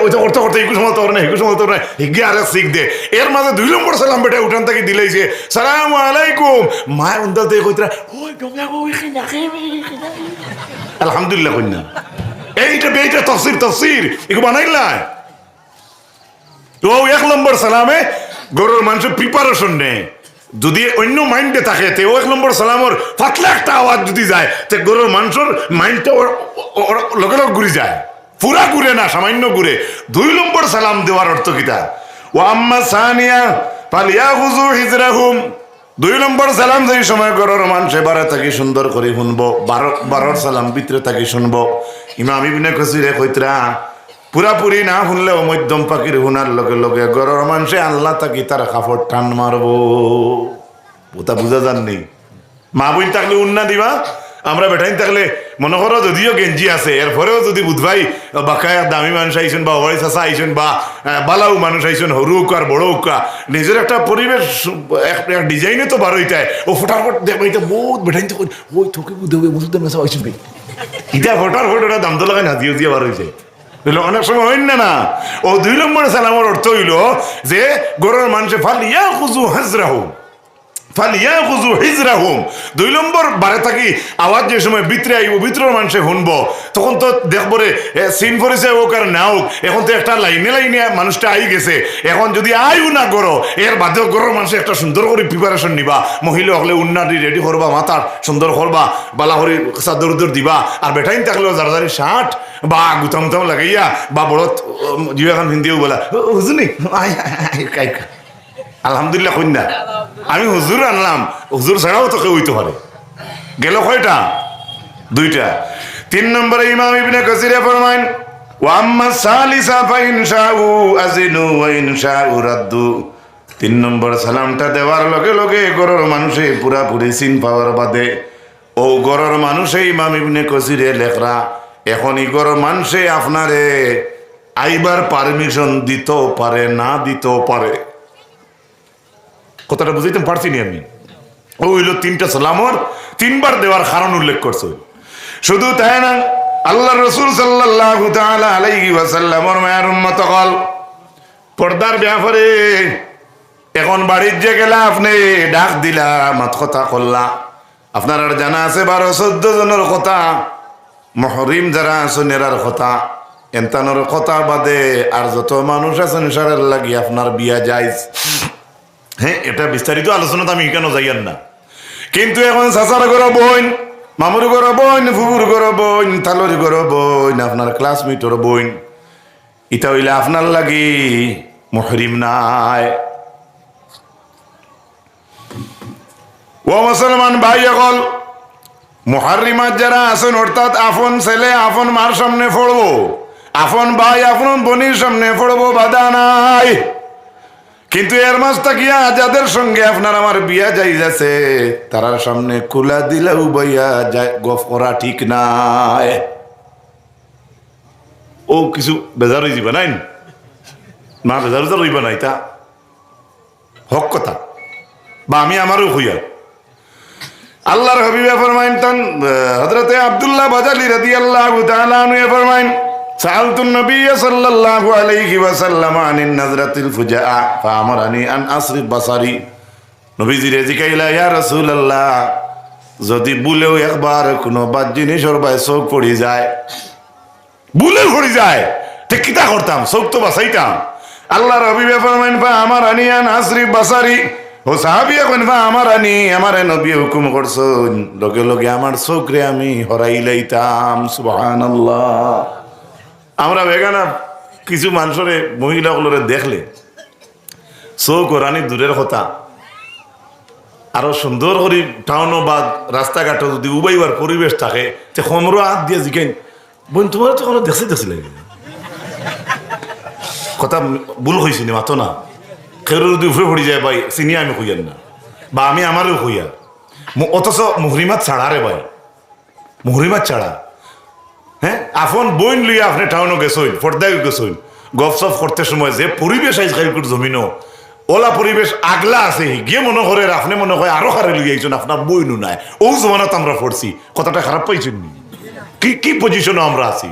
ওইটা করতে করতে একটু সময় তো না একটু সময় তো না হিগে আরে শিখ দে এর মাঝে 2 নম্বর সালাম বেটা উঠান থেকে দিলেইছে সালামু আলাইকুম মায়ের অন্তর থেকে কইতরা ওই ডোঙ্গা ওই আলহামদুলিল্লাহ কইনা এইটা তফসির এগুলো বানাইলা তো 1 নম্বর সালামে গরুর মানুষের প্রিপারেশন নেয় যদি অন্য মাইন্ডে থাকে তে 1 নম্বর সালামর পাতলা একটা আওয়াজ যদি যায় তে গরুর মানুষের মাইন্ডটা লগে লগে ঘুরে যায় পুরা ঘুরে না সামান্য ঘুরে 2 নম্বর সালাম দেওয়ার অর্থ কিটা ওয়া আম্মা সানিয়া ফালিয়াখুযু হিজরাহুম 2 নম্বর সালাম যেই সময় গরুর মানুষে বারে থাকি সুন্দর করে শুনবো 12 সালাম ভিতরে থাকি শুনবো ইমাম ইবনে কাসিরে কইতরা পুরাপুরি না শুনলেও মধ্যম পাখির হুনার লগে লগে গরুর মানুষে আল্লাহ তাকি তার কাপড় টান মারবো ওটা বুঝা যাননি মা বোন থাকলে উন্না দিবা আমরা বেটাইন থাকলে মনে করো যদিও গেঞ্জি আছে এরপরেও যদি বুধভাই বাকায় দামি মানুষ আইসেন বা হরি চাষা আইসেন বা বালাউ মানুষ আইসেন হরু উকা আর বড় উকা নিজের একটা পরিবেশ ডিজাইনে তো বারোইটায় ও ফটাফট দেখবে এটা বহুত বেটাইন তো ওই তোকে বুঝতে হবে বুঝতে না সব আইসেন ভাই এটা ফটাফট দাম তো লাগাই না দিয়ে দিয়ে বার হয়েছে অনেক সময় হইন না ও 2 নম্বর সালামের অর্থ হইল যে গরুর মানুষে ফালিয়াখুযু হিজরাহুম 2 নম্বর বারে থাকি আওয়াজ যে সময় ভিতরে আইব ভিতরের মানুষে শুনবো তখন তো দেখবো রে সিন পরিছে হোক আর না হোক এখন তো একটা লাইনে মানুষটা আই গেছে এখন যদি আইও না করো এর বাদেও গরুর মানুষে একটা সুন্দর করে প্রিপারেশন নিবা মহিলা হলে উন্নাটি রেডি করবা মাথার সুন্দর করবা বালাহরি চাদর উদর দিবা আর বেটাইন থাকলেও জারজারি শার্ট বা গুতাম লাগাইয়া বা বড় জিও এখন হিন্দিও বলা হুজুনি আলহামদুলিল্লাহ কন্যা আমি হুজুর আনলাম হুজুর ছাড়াও তোকে হইতে পারে গেল কয়টা 2টা 3 নম্বরে ইমাম ইবনে কাসির ফরমায়েন ওয়া আম্মা সালিসা ফাইন শাউ আযিনু ওয়া ইন শাউ রাদ্দু 3 নম্বর সালামটা দেওয়ার লগে লগে গরর মানুষে পুরাপুরি সিন পাওয়ার বাদে ও গরর মানুষে ইমাম ইবনে কাসিরে লেখরা এখনই গরর মানুষে আপনারে আইবার পারমিশন দিতেও পারে না দিতেও পারে কথাটা বুঝাইতে পারছি নি আমি ও হইল 3টা সালামর 3বার দেওয়ার কারণ উল্লেখ করছে শুধু তাই না আল্লাহ রাসূল সাল্লাল্লাহু তাআলা আলাইহি ওয়াসাল্লামের মায়ের উম্মত হল পর্দার ব্যাপারে এখন বাড়ির যে গেলা আপনি ডাক দিলা মাত কথা করলা আপনার আর জানা আছে 12-14 জনের কথা মুহরিম যারা আছেন এরার কথা এন্তানোর কথা বাদে আর যত মানুষ আছেন সারের লাগি আপনার বিয়া যাইজ হ্যাঁ এটা বিস্তারিত আলোচনা তো আমি কেন যাইয়ান না কিন্তু এখন চাচার ঘর বোন মামুর ঘর বোন ফুবুর ঘর বোন তালুর ঘর বোন আপনার ক্লাসমেটর বোন এটা হইলে আপনার লাগি মুহরিম নাই ও মুসলমান ভাই সকল মুহরিমাত যারা আছেন অর্থাৎ আপন ছেলে আপন মার সামনে পড়বো আপন ভাই আপন বোনের সামনে পড়বো বাধা নাই কিন্তু এর মাঝ তাকিয়া যাদের সঙ্গে আপনার আমার বিয়া যাই যাচ্ছে তারার সামনে খোলা দিলেও বইয়া যায় গফ করা ঠিক নাই ও কিছু বেজার হয়ে যাবে নাই না বেজার রইবা নাই তা হক কথা বা আমি আমারও হইয়া আল্লাহর হাবিবে ফরমাইন তান হযরতে আব্দুল্লাহ বাজালি রাদিয়াল্লাহু তাআলা আনহু ফরমাইন সাআলতু নবী সাল্লাল্লাহু আলাইহি ওয়াসাল্লাম আনিন নাজরাতিল ফুজা ফাআমারানি আন আসরিফ বাসারি নবীজি জিকাইলা ইয়া রাসূলুল্লাহ যদি ভুলেও একবার কোনো বাদ জিনিসের বাই চোখ পড়ি যায় ভুলে পড়ি যায় ঠিক কিতা করতাম চোখ তো বাঁচাইতাম আল্লাহর হাবিবে ফরমাইন ফাআমারানি আন আসরিফ বাসারি ও সাহাবী এখন ফাআমারানি আমারে নবী হুকুম করছেন লগে লগে আমার চোখরে আমি হরাই লাইতাম সুবহানাল্লাহ আমরা বেগানা কিছু মানুষের মহিলাগুলোরে দেখলে চোখ রানি দূরের কথা আরো সুন্দর করে টাউন বা রাস্তাঘাটে যদি উবাইবার পরিবেশ থাকে তে কমরো হাত দিয়ে জিকেন বোন তোমার তো কোনো দেখছি লাগে কথা ভুল হয়েছি নি মাতো না কেউ যদি উফরে পড়ি যায় ভাই চিনি আমি খুঁজান না বা আমি আমারও খুঁজা অথচ মুহরিমাত ছাড়া রে ভাই মুহরিমাত ছাড়া হ্যাঁ আপন বইন লইয়া আপনি টাউনও গেছইন ফর্দায় গেছইন গপ সপ করতে সময় যে পরিবেশ আইস খাইকুর জমিনও ওলা পরিবেশ আগলা আছে গিয়ে মনে করে আপনি মনে হয় আরো হারে লইয়া আইছেন আপনার বইনও নাই ও জমানাত আমরা পড়ছি কথাটা খারাপ পাইছেন কি পজিশনও আমরা আছি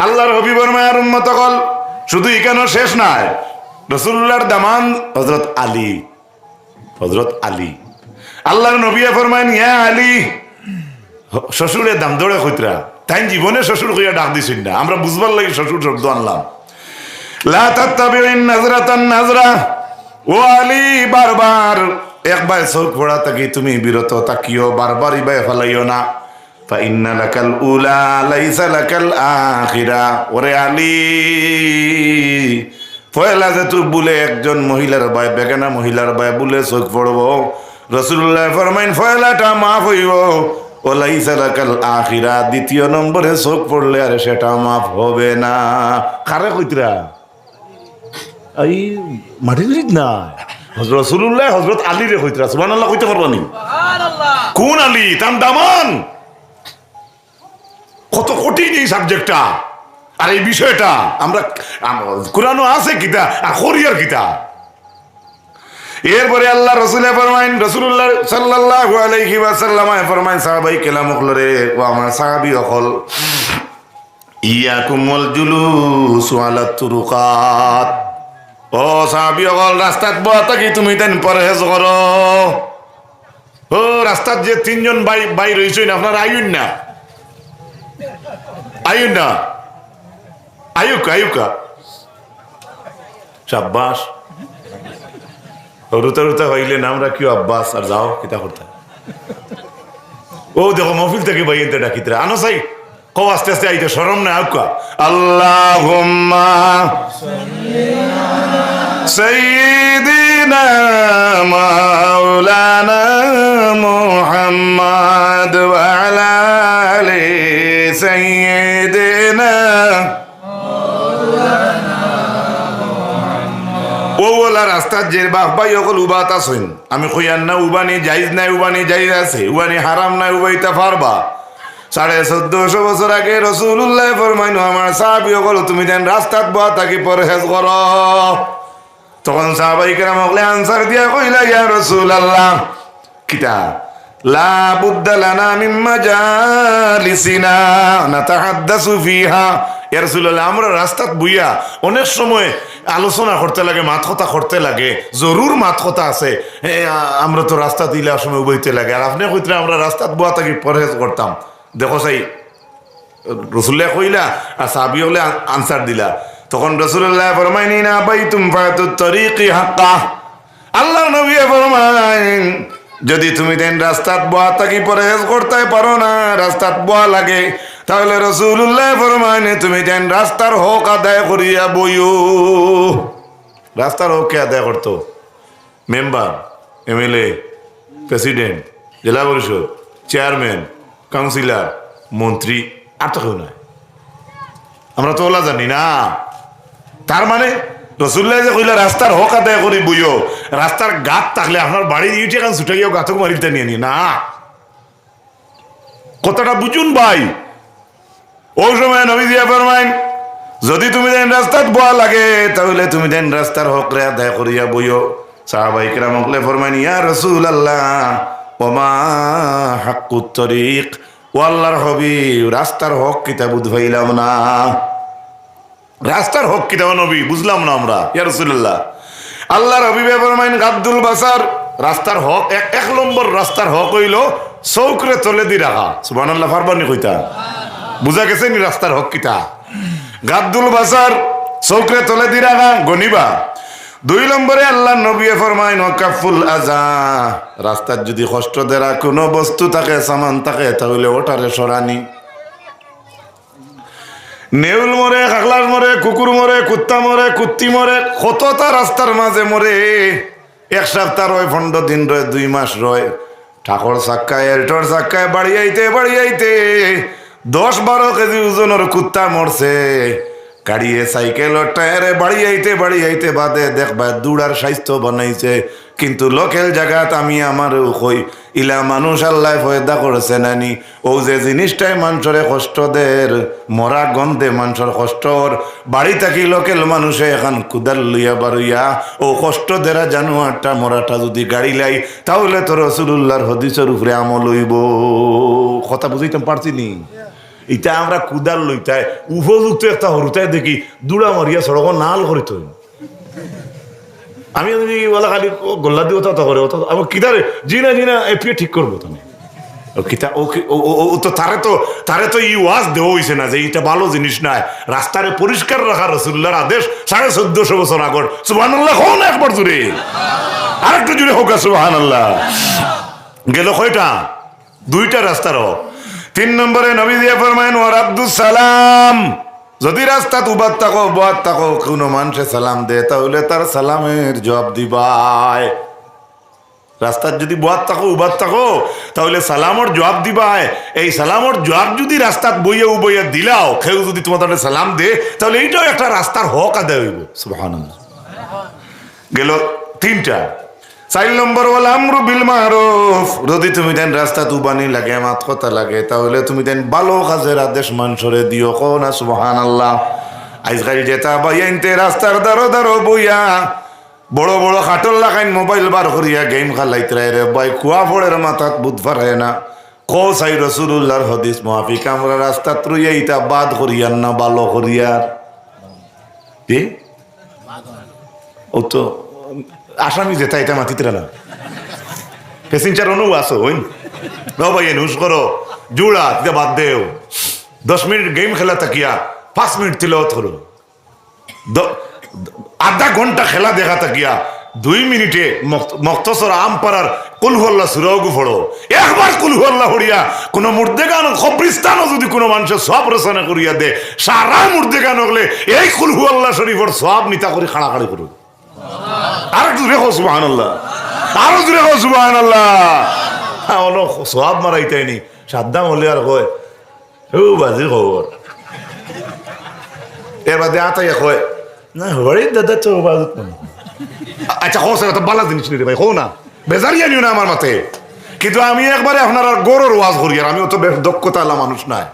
আল্লাহর হবিবর মায়ার উম্মত হল শুধু এখানে শেষ নাই, রাসূলুল্লাহর দামান হযরত আলী, হযরত আলী। আল্লাহর নবী ফরমায়েন ইয়া আলী, শ্বশুরের দাম দৌড়ে কইতরা, তাই জীবনে শ্বশুর কইয়া ডাক দিছেন না, আমরা বুঝবার লাগি শ্বশুর শব্দ আনলাম। লা তাত্তাবিউন নাজরাতান নাজরা, ও আলী বারবার একবার চোখ পড়া থাকি তুমি বিরত তাকিও, বারবার ইবাই ফেলাইও না। ফাইন্না লাকাল উলা লাইসা লাকাল আখিরা, ওরে আলী পয়লা যে তুই বলে একজন মহিলার ভাই বেগানা মহিলার ভাই বলে চোখ পড়বো, রাসূলুল্লাহ ফরমাইন পয়লাটা মাফ হইব, ও লাইসা লাকাল আখিরা দ্বিতীয় নম্বরে চোখ পড়লে আর সেটা মাফ হবে না। কারে কইতরা? এই মাটির গরিব না, রাসূলুল্লাহ হযরত আলী রে কইতরা। সুবহানাল্লাহ কইতে পারবানি? সুবহানাল্লাহ। কোন আলী? তার দামান। কত কঠিন এই সাবজেক্টটা, আর এই বিষয়টা আমরা কোরআন আছে কিতা আর খরিয়ার কিতা। এরপরে আল্লাহ রাসূল ফরমাইন, রাসূলুল্লাহ সাল্লাল্লাহু আলাইহি ওয়াসাল্লাম ফরমাইন সাহাবায়ে কেরাম হলরে, ও আমার সাহাবী হল, ইয়াকুমুল জুলুস আলা তুরুকাত, ও সাহাবী হল রাস্তাত বসা কি তুমি তেন পরহেজ করো। ও রাস্তাত যে তিনজন ভাই রইছেন আপনারা আইউন না, আইউন না, আয়ুকা শাব্বাস। রুতা রুতা হইলে নাম রাখিও আব্বাস, আর যাও কিতা করতে। ও দেখো মহফিল থেকে বাইতে ডাকিতরা আনো চাই, কো আস্তে আস্তে আইতে শরম না আউকা। আল্লাহুম্মা সাইয়্যিদিনা মাওলানা মুহাম্মদ ওয়া আলা আলি সাইয়্যিদিনা। ওলা রাস্তা যে বাপ ভাই অকল উবাত আসেন, আমি কইয়ান না উবানি জাইজ নাই, উবানি জাইজ আছে, উবানি হারাম নাই, উবাইতা পারবা। 1450 বছর আগে রাসূলুল্লাহ ফরমাইনো আমার সাহাবী অকল তুমি দেন রাস্তাত বয়া থাকি পরহেজ করো। তখন সাহাবাই কেরাম হকলে আনসার দিয়া কইলা ইয়া রাসূলুল্লাহ কিতা লা বুদ্দা লানা মিন মাজালিসিনা নাতাহাদ্দাসু ফিহা। ইয়া রাসূলুল্লাহ আমরা রাস্তাত বইয়া অনেক সময় আলোচনা করতে লাগে, মাত কথা করতে লাগে, জরুর মাত কথা আছে, আমরা তো রাস্তা দিলে সময় উবইতে লাগে। আর আপনি কইতে আমরা রাস্তাত বয়া থাকি পরহেজ করতাম। দেখো সাই রাসূলুল্লাহ কইলা আর সাহাবী হলে আনসার দিলা। তখন রাসূলুল্লাহ ফরমাইনি না বাইতুম ফাতুত তরিকি হাক্কা, আল্লাহর নবী ফরমাইন যদি তুমি দেন রাস্তাত বয়া থাকি পরহেজ করতে পারো না, রাস্তাত বয়া লাগে, তাহলে রাসূলুল্লাহ ফরমাইনে তুমি দেন রাস্তার হক আদায় করিয়া বইও। রাস্তার হক কে আদায় করতো? মেম্বার, এমএলএ, প্রেসিডেন্ট, জেলা পরিষদ, চেয়ারম্যান, কাউন্সিলর, মন্ত্রী, আর তো কেউ নাই। আমরা তো ওলা জানি না। তার মানে রাসূলুল্লাহ যে কইলা রাস্তার হক আদায় করি বইও, রাস্তার গাত থাকলে আপনার বাড়ির ইউটি এখন ছুটাইও গাতক মারিতে নিয়ে নি না। কথাটা বুঝুন ভাই। ওই সময় নবী দিয়া ফরমাইন যদি তুমি দেন রাস্তাত বয়া লাগে তাহলে তুমি দেন রাস্তার হক রে আদায় করিয়া বইও। সাহাবায়ে কেরাম হকলে ফরমাইন ইয়া রাসূলুল্লাহ ওয়া মা হাক্কুত তরিক, ও আল্লাহর হাবিব রাস্তার হক কিতা বুঝাইলাম না, রাস্তার হক কিতা নবী বুঝলাম না আমরা। ইয়া রাসূলুল্লাহ আল্লাহর হাবিব ফরমাইন গাদ্দুল বাসার, রাস্তার হক এক নম্বর রাস্তার হক হইল চৌকরে তলে দি রাখা। সুবহানাল্লাহ পারবানি কইতা? বুঝা গেছে নি রাস্তার হক কিতা? গাদ্দুল বাসার চৌকরে তলে দি রাখা গনিবা। 2 নম্বরে আল্লাহ নবী ফরমাইন ওয়াকাফুল আযা, রাস্তার যদি কষ্ট দেরা কোনো বস্তু থাকে সামান থাকে তাহলে ওটারে সরানি। নেউল মরে, খাগলাস মরে, কুকুর মরে, কুত্তা মরে, কুত্তি মরে, কতটা রাস্তার মাঝে মরে। 1 সপ্তাহ রয়, 15 দিন রয়, 2 মাস রয়। ঠাকুর চাক্কায় এলটোর চাক্কায় বাড়ি আইতে 10-12 কেজি ওজনের কুত্তা মরছে। গাড়িয়ে সাইকেলের টায়ারে বাড়ি আইতে বাদে দেখবা দুড়ার স্বাস্থ্য বানাইছে। কিন্তু লোকেল জায়গাত আমি আমার কই ইলা মানুষ আল্লাহ ফয়দা করেছে নানি। ও যে জিনিসটাই মানুষের কষ্ট দের, মরা গন্ধে মানুষের কষ্টর বাড়ি থাকি লোকেল মানুষে এখন কুদাল লইয়া বারুইয়া ও কষ্ট দেরা জানোয়ারটা মরাটা যদি গাড়ি লাই তাহলে তো রাসূলুল্লাহর হাদিসের উপরে আমল হইব। কথা বুঝাইতে পারছি নি? ইটা আমরা কুদার লইতাই উপযুক্ত একটা হরুতাই দেখি দুড়া মারিয়া সড়ক নাল করে তৈ আমি যদি বলা খালি গোল্লা দিয়ে ওটা করে ওটা আমি কিদারে জি না এপিয়ে ঠিক করবো তুমি কিতা ও তো তারে তো ই ওয়াজ দেওয়া হইছে না যে এটা ভালো জিনিস নাই রাস্তারে পরিষ্কার রাখা রসুল্লাহর আদেশ 1450 বছর আগর সুবহানাল্লাহ হোক না একবার জুড়ে আরেকটু জুড়ে হোক সুবহানাল্লাহ গেল কয়টা দুইটা রাস্তার 3 নম্বরে নবী দিয়ে ফরমায়েন ওয়া রাদ্দুস সালাম যদি রাস্তা উবাদ থাকো কোনো মানুষে সালাম দে তাহলে তার সালামের জবাব দিবাই রাস্তার যদি বাদ থাকো উবাদ থাকো তাহলে সালামর জবাব দিবাই এই সালামর জবাব যদি রাস্তাত বইয়া দিলাও কেউ যদি তোমাদের সালাম দে তাহলে এইটাও একটা রাস্তার হক আদায় হইব সুবহানাল্লাহ গেল 3টা 4 নম্বর ওয়াল আমরু বিল মারুফ যদি তুমি দেন রাস্তা তুবানি লাগে মাত কথা লাগে তাহলে তুমি দেন ভালো কাজের আদেশ মানুষরে দিও কো না সুবহানাল্লাহ আজকাল যেটা বাইনতে রাস্তার দারো বইয়া বড় বড় খাটল লাগাইন মোবাইল বার করিয়া গেম খেলাইতে রে ভাই কুয়া ফড়ের মাথাত বুধ ফারায় না কো সাই রাসূলুল্লাহর হাদিস মাফিক আমরা রাস্তা ত্রুইয়া ইটা বাদ করিয়ান না ভালো করিয়ার কি ও তো আসামি যেটা এটা মাতিতে না প্যাসেঞ্জার অনু আসো হইন না ভাই নুস করো জুড়া এটা বাদ দেও 10 মিনিট গেম খেলা তাকিয়া 5 মিনিট তিলাওয়াত করো আধা ঘন্টা খেলা দেখা তাকিয়া 2 মিনিটে মক্তসর আম পাড়ার কুলহুল্লাহ সুরাগু ফড়ো একবার কুলহুল্লাহ হড়িয়া কোন মুর্দেগান কবরিস্তানও যদি কোনো মানুষের সব রচনা করিয়া দে সারা মুর্দেগান হলে এই কুলহুল্লাহ শরীফের সব নিতা করে খাড়াখাড়ি করুন আর জুড়ে হো সুবহানাল্লাহ আরো জুড়ে হো সুবহানাল্লাহ হলো সব মারাইতাইনি সাদ্দাম হলে আর কয় ও বাজির খবর এর বাদে আতাইয়া কয় না হরে দাদা তো বাজত না আচ্ছা হো স্যার তো বালা জিনিস রে ভাই হো না বেজারিয়া নিও না আমার মাথায় কিন্তু আমি একবারে আপনার গরুর ওয়াজ করি আর আমিও তো দক্ষতা আলা মানুষ নাই